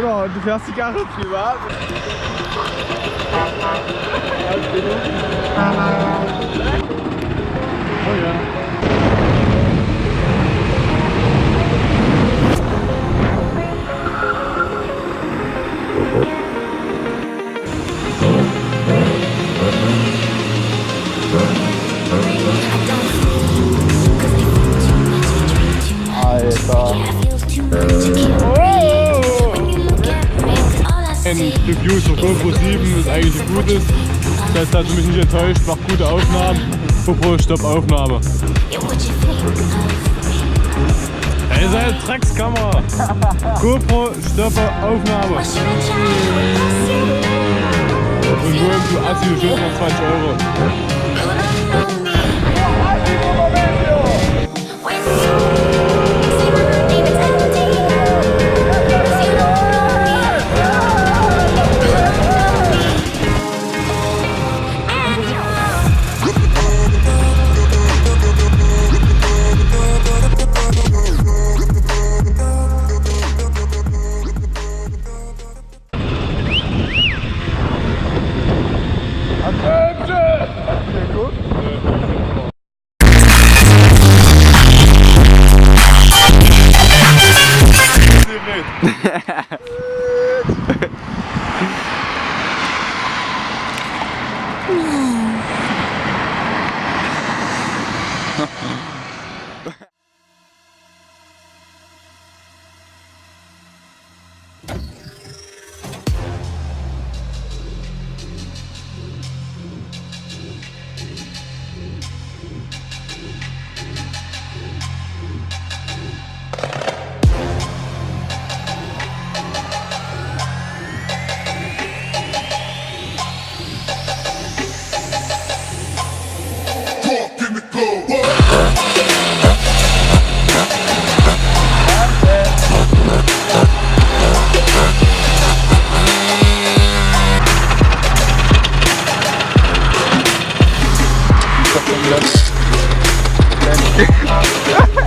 Alter, du fährst die Karre privat. Oh ja. Alter. Ein Review zur GoPro 7 ist eigentlich ein gutes. Das hat mich nicht enttäuscht, macht gute Aufnahmen. GoPro Stopp Aufnahme. Ey, seine Dreckskamera. GoPro Stopp Aufnahme. Und nur im Assi für 20 Euro.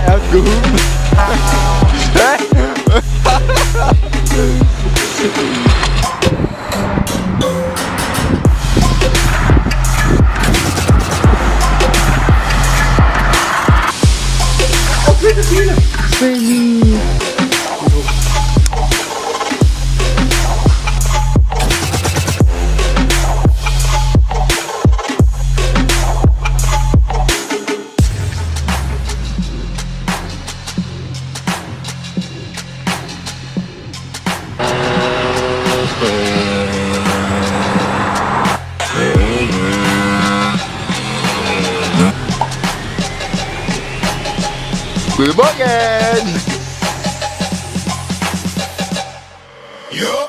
Er hat gehupt. Oh, bitte, Baby. Guten Morgen! Ja.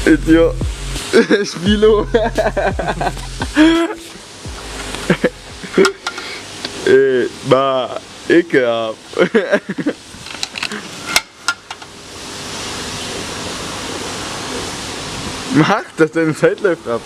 Idiot. Spilo. Ekelhaft. Mach, dass deine Zeit läuft ab.